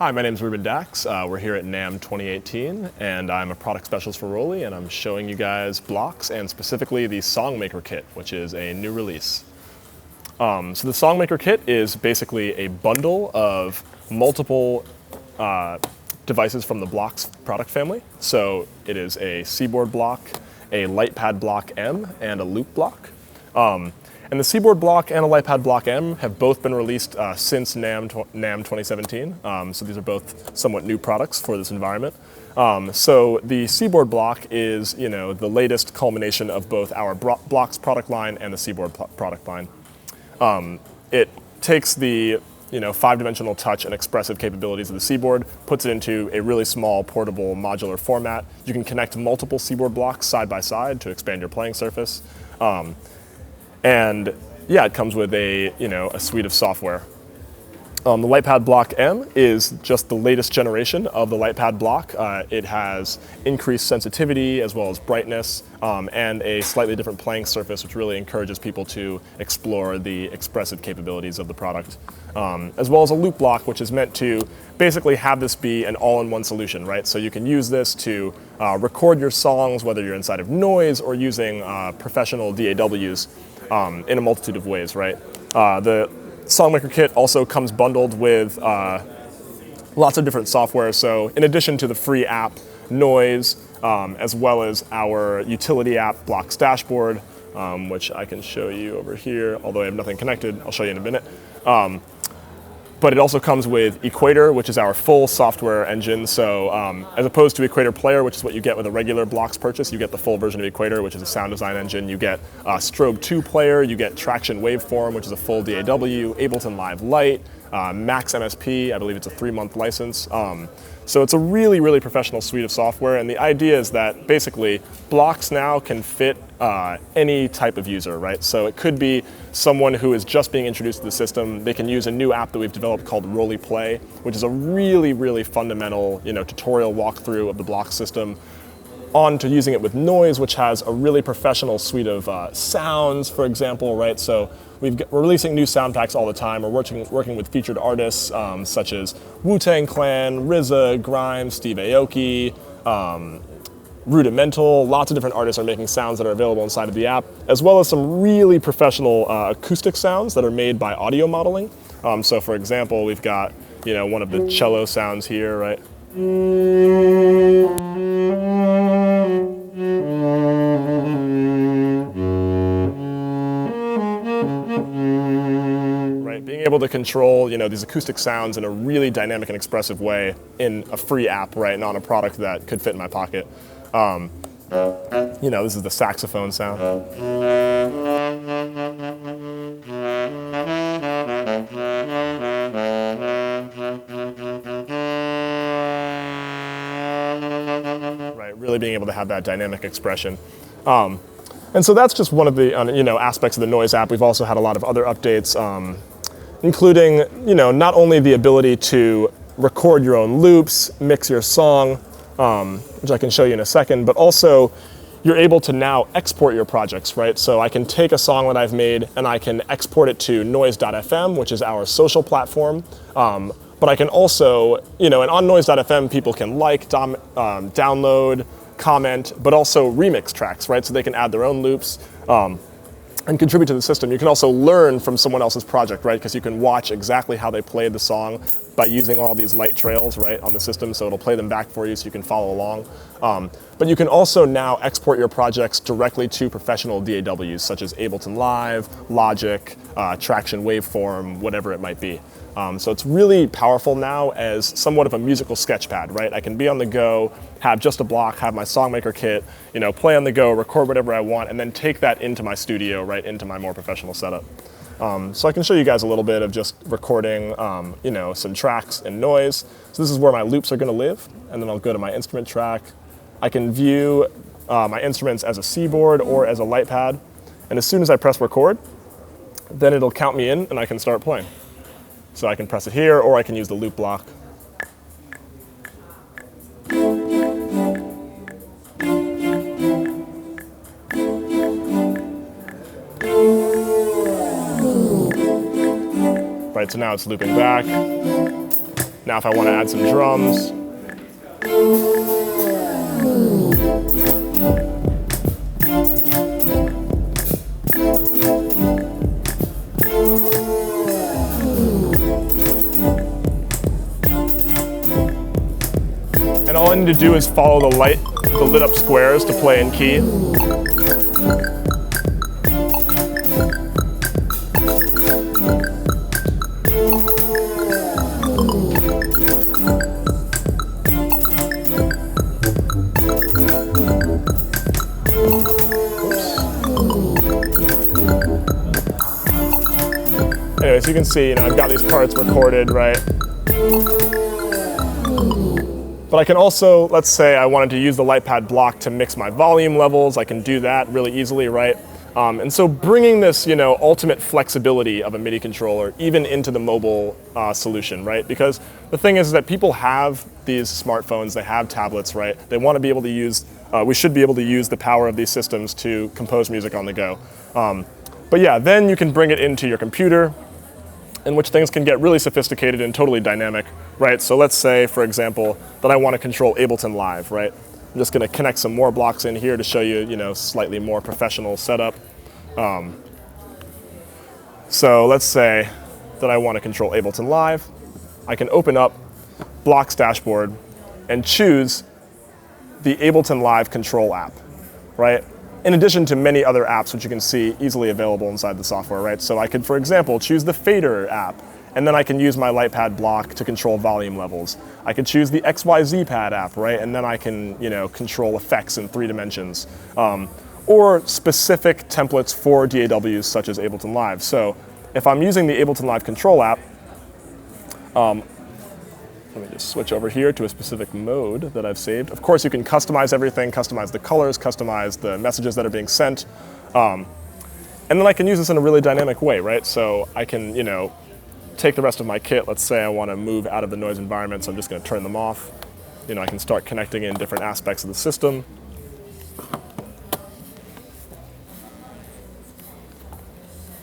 Hi, my name is Ruben Dax. We're here at Namm 2018, and I'm a product specialist for ROLI, and I'm showing you guys blocks, and specifically the Songmaker kit, which is a new release. So the Songmaker kit is basically a bundle of multiple devices from the Blocks product family. So it is a Seaboard Block, a Lightpad Block M, and a Loop Block. And the Seaboard Block and a Lightpad Block M have both been released since Namm 2017. So these are both somewhat new products for this environment. So the Seaboard Block is, the latest culmination of both our Blocks product line and the Seaboard product line. It takes the five-dimensional touch and expressive capabilities of the Seaboard, puts it into a really small, portable, modular format. You can connect multiple Seaboard blocks side by side to expand your playing surface. And yeah, it comes with a suite of software. The Lightpad Block M is just the latest generation of the Lightpad Block. It has increased sensitivity as well as brightness and a slightly different playing surface, which really encourages people to explore the expressive capabilities of the product. As well as a Loop Block, which is meant to basically have this be an all-in-one solution, right? So you can use this to record your songs, whether you're inside of noise or using professional DAWs in a multitude of ways, right? The Songmaker kit also comes bundled with lots of different software. So in addition to the free app Noise, as well as our utility app Blocks Dashboard, which I can show you over here, although I have nothing connected, I'll show you in a minute. But it also comes with Equator, which is our full software engine. So as opposed to Equator Player, which is what you get with a regular Blocks purchase, you get the full version of Equator, which is a sound design engine. You get Strobe 2 Player, you get Traction Waveform, which is a full DAW, Ableton Live Lite, Max MSP, I believe it's a 3-month license. So it's a really, really professional suite of software, and the idea is that basically Blocks now can fit any type of user, right? So it could be someone who is just being introduced to the system. They can use a new app that we've developed called ROLI Play, which is a really, really fundamental tutorial walkthrough of the Blocks system, on to using it with Noise, which has a really professional suite of sounds, for example, right? So we're releasing new sound packs all the time. We're working with featured artists such as Wu-Tang Clan, RZA, Grimes, Steve Aoki, Rudimental. Lots of different artists are making sounds that are available inside of the app, as well as some really professional acoustic sounds that are made by audio modeling. So for example, we've got one of the cello sounds here, right? Being able to control, these acoustic sounds in a really dynamic and expressive way in a free app, right, and on a product that could fit in my pocket. This is the saxophone sound. Right, really being able to have that dynamic expression. And so that's just one of the aspects of the Noise app. We've also had a lot of other updates, including not only the ability to record your own loops, mix your song, which I can show you in a second, but also you're able to now export your projects, right? So I can take a song that I've made and I can export it to noise.fm, which is our social platform. But I can also, and on noise.fm, people can download, comment, but also remix tracks, right? So they can add their own loops and contribute to the system. You can also learn from someone else's project, right? Because you can watch exactly how they played the song by using all these light trails, right, on the system. So it'll play them back for you so you can follow along. But you can also now export your projects directly to professional DAWs, such as Ableton Live, Logic, Traction Waveform, whatever it might be. So it's really powerful now as somewhat of a musical sketchpad, right? I can be on the go, have just a block, have my Songmaker kit, play on the go, record whatever I want, and then take that into my studio, right, into my more professional setup. So I can show you guys a little bit of just recording, some tracks in Noise. So this is where my loops are going to live, and then I'll go to my instrument track. I can view my instruments as a Seaboard or as a Lightpad, and as soon as I press record, then it'll count me in and I can start playing. So I can press it here, or I can use the Loop Block. Right, so now it's looping back. Now if I want to add some drums, and all I need to do is follow the lit up squares to play in key. Anyway, so you can see, I've got these parts recorded, right? But I can also, let's say I wanted to use the LightPad block to mix my volume levels. I can do that really easily, right? And so bringing this, ultimate flexibility of a MIDI controller even into the mobile solution, right? Because the thing is that people have these smartphones, they have tablets, right? They want to be able to use, we should be able to use the power of these systems to compose music on the go. But yeah, then you can bring it into your computer, in which things can get really sophisticated and totally dynamic, right? So let's say, for example, that I want to control Ableton Live, right? I'm just going to connect some more blocks in here to show you, slightly more professional setup. So let's say that I want to control Ableton Live. I can open up Blocks Dashboard and choose the Ableton Live control app, right? In addition to many other apps which you can see easily available inside the software, right? So I could, for example, choose the Fader app, and then I can use my LightPad block to control volume levels. I could choose the XYZ pad app, right? And then I can, control effects in 3 dimensions. Or specific templates for DAWs such as Ableton Live. So if I'm using the Ableton Live control app, let me just switch over here to a specific mode that I've saved. Of course, you can customize everything, customize the colors, customize the messages that are being sent. And then I can use this in a really dynamic way, right? So I can, take the rest of my kit. Let's say I want to move out of the noise environment, so I'm just going to turn them off. I can start connecting in different aspects of the system.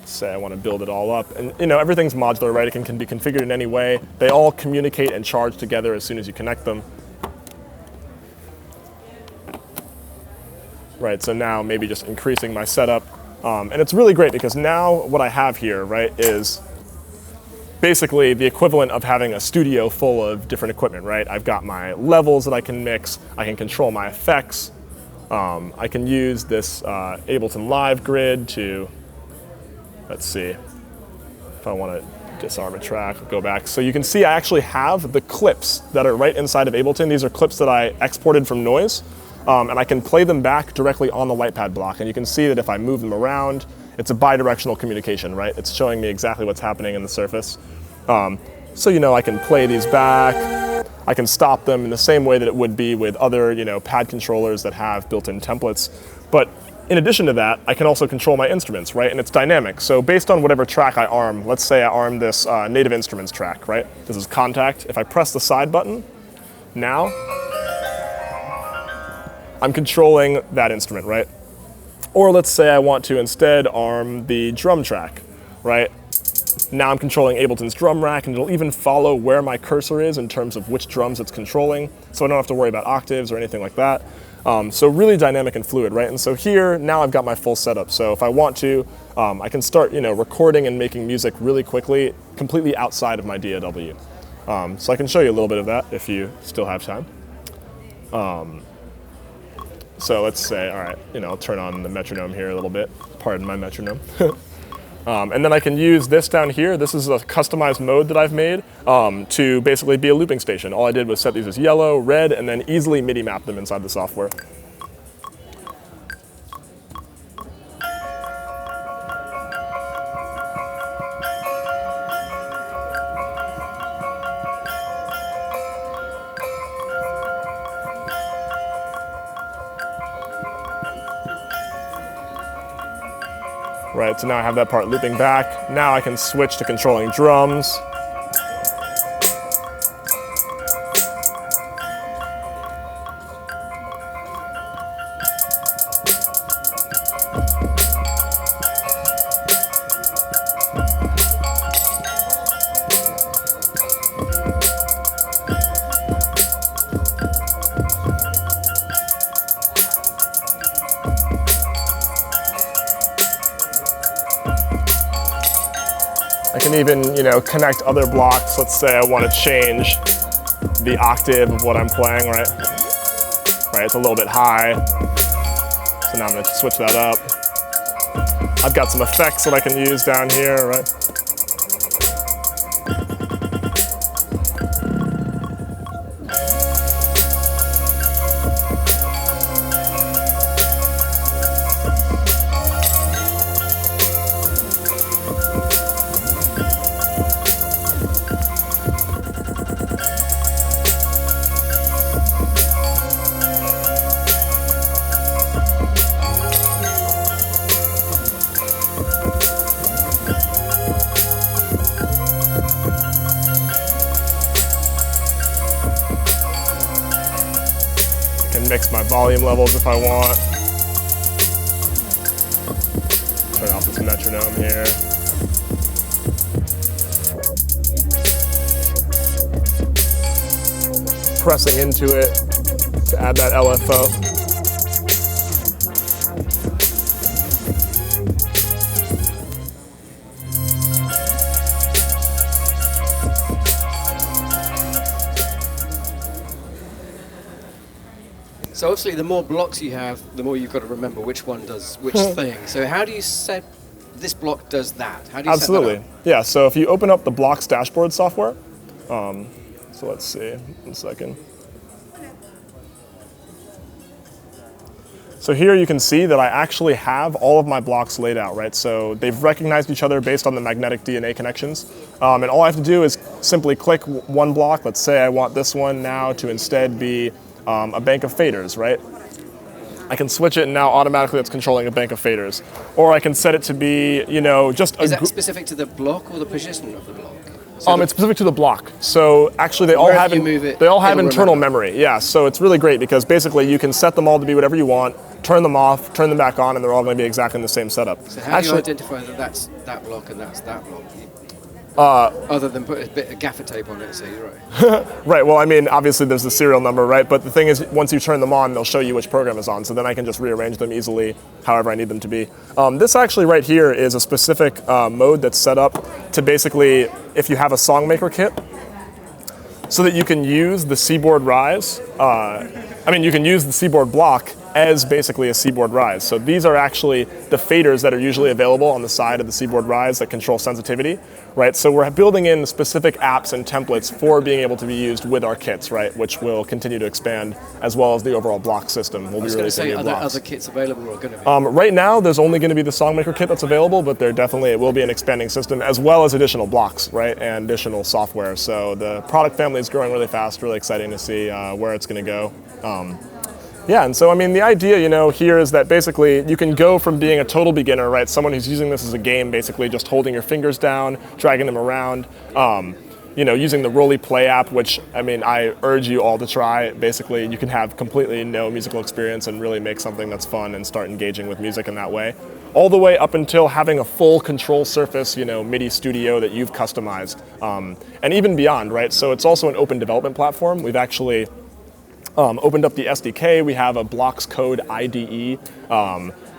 Say I want to build it all up, and everything's modular, right? It can be configured in any way. They all communicate and charge together as soon as you connect them. Right, so now maybe just increasing my setup. And it's really great because now what I have here, right, is basically the equivalent of having a studio full of different equipment, right? I've got my levels that I can mix, I can control my effects, I can use this Ableton Live grid to, let's see, if I want to disarm a track, go back. So you can see I actually have the clips that are right inside of Ableton. These are clips that I exported from Noise, and I can play them back directly on the LightPad block. And you can see that if I move them around, it's a bi-directional communication, right? It's showing me exactly what's happening in the surface. So, I can play these back. I can stop them in the same way that it would be with other, pad controllers that have built-in templates. But in addition to that, I can also control my instruments, right? And it's dynamic. So based on whatever track I arm, let's say I arm this Native Instruments track, right? This is Contact. If I press the side button, now I'm controlling that instrument, right? Or let's say I want to instead arm the drum track, right? Now I'm controlling Ableton's drum rack, and it'll even follow where my cursor is in terms of which drums it's controlling, so I don't have to worry about octaves or anything like that. So really dynamic and fluid, right? And so here, now I've got my full setup. So if I want to, I can start, recording and making music really quickly, completely outside of my DAW. So I can show you a little bit of that if you still have time. So let's say, all right, I'll turn on the metronome here a little bit. Pardon my metronome. And then I can use this down here. This is a customized mode that I've made to basically be a looping station. All I did was set these as yellow, red, and then easily MIDI map them inside the software. Right, so now I have that part looping back. Now I can switch to controlling drums. can even, connect other blocks. Let's say I want to change the octave of what I'm playing, right? Right, it's a little bit high. So now I'm going to switch that up. I've got some effects that I can use down here, right? Mix my volume levels if I want. Turn off this metronome here. Pressing into it to add that LFO. So obviously the more blocks you have, the more you've got to remember which one does which thing. So how do you set this block does that? How do you Absolutely. set that up? Yeah, so if you open up the Blocks dashboard software, so let's see, 1 second. So here you can see that I actually have all of my blocks laid out, right? So they've recognized each other based on the magnetic DNA connections. And all I have to do is simply click one block. Let's say I want this one now to instead be a bank of faders, right? I can switch it and now automatically it's controlling a bank of faders. Or I can set it to be, just a... Is that specific to the block or the position of the block? So it's specific to the block. So actually they all have internal memory. Yeah, so it's really great because basically you can set them all to be whatever you want, turn them off, turn them back on, and they're all going to be exactly in the same setup. So how do you identify that that's that block and that's that block? Other than put a bit of gaffer tape on it, so you're right. Right, well, I mean, obviously there's the serial number, right? But the thing is, once you turn them on, they'll show you which program is on, so then I can just rearrange them easily however I need them to be. This actually right here is a specific mode that's set up to basically, if you have a Songmaker kit, so that you can use the Seaboard Rise, you can use the Seaboard Block as basically a Seaboard Rise. So these are actually the faders that are usually available on the side of the Seaboard Rise that control sensitivity, right? So we're building in specific apps and templates for being able to be used with our kits, right? Which will continue to expand, as well as the overall block system. We'll be releasing new blocks. Other kits available or going to be? Right now, there's only going to be the Songmaker kit that's available, but it will be an expanding system, as well as additional blocks, right? And additional software. So the product family is growing really fast, really exciting to see where it's going to go. Yeah, and so the idea, here is that basically you can go from being a total beginner, right? Someone who's using this as a game, basically just holding your fingers down, dragging them around, using the ROLI Play app, which, I urge you all to try. Basically, you can have completely no musical experience and really make something that's fun and start engaging with music in that way. All the way up until having a full control surface, MIDI studio that you've customized, and even beyond, right? So it's also an open development platform. We've actually opened up the SDK. We have a Blocks Code IDE.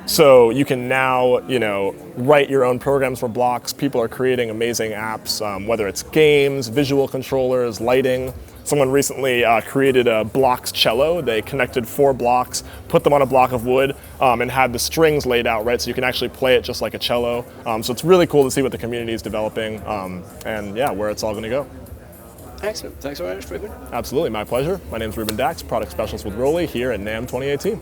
So you can now, write your own programs for blocks. People are creating amazing apps, whether it's games, visual controllers, lighting. Someone recently created a blocks cello. They connected 4 blocks, put them on a block of wood, and had the strings laid out, right? So you can actually play it just like a cello. So it's really cool to see what the community is developing, and yeah, where it's all going to go. Excellent. Thanks very much, Ruben. Absolutely, my pleasure. My name is Ruben Dax, Product Specialist with ROLI here at Namm 2018.